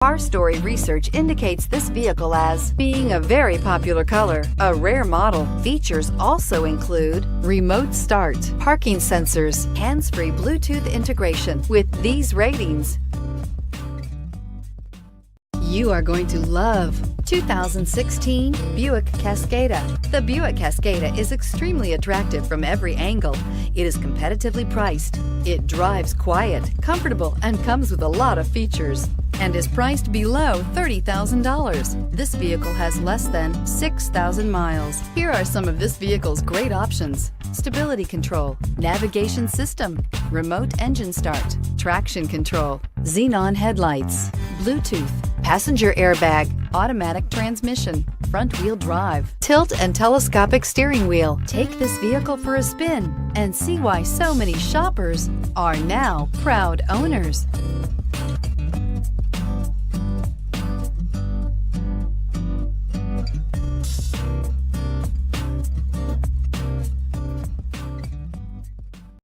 Car Story research indicates this vehicle as being a very popular color, a rare model. Features also include remote start, parking sensors, hands-free Bluetooth integration. With these ratings, you are going to love 2016 Buick Cascada. The Buick Cascada is extremely attractive from every angle. It is competitively priced. It drives quiet, comfortable, and comes with a lot of features, and is priced below $30,000. This vehicle has less than 6,000 miles. Here are some of this vehicle's great options: stability control, navigation system, remote engine start, traction control, xenon headlights, Bluetooth, passenger airbag, automatic transmission, front-wheel drive, tilt and telescopic steering wheel. Take this vehicle for a spin and see why so many shoppers are now proud owners.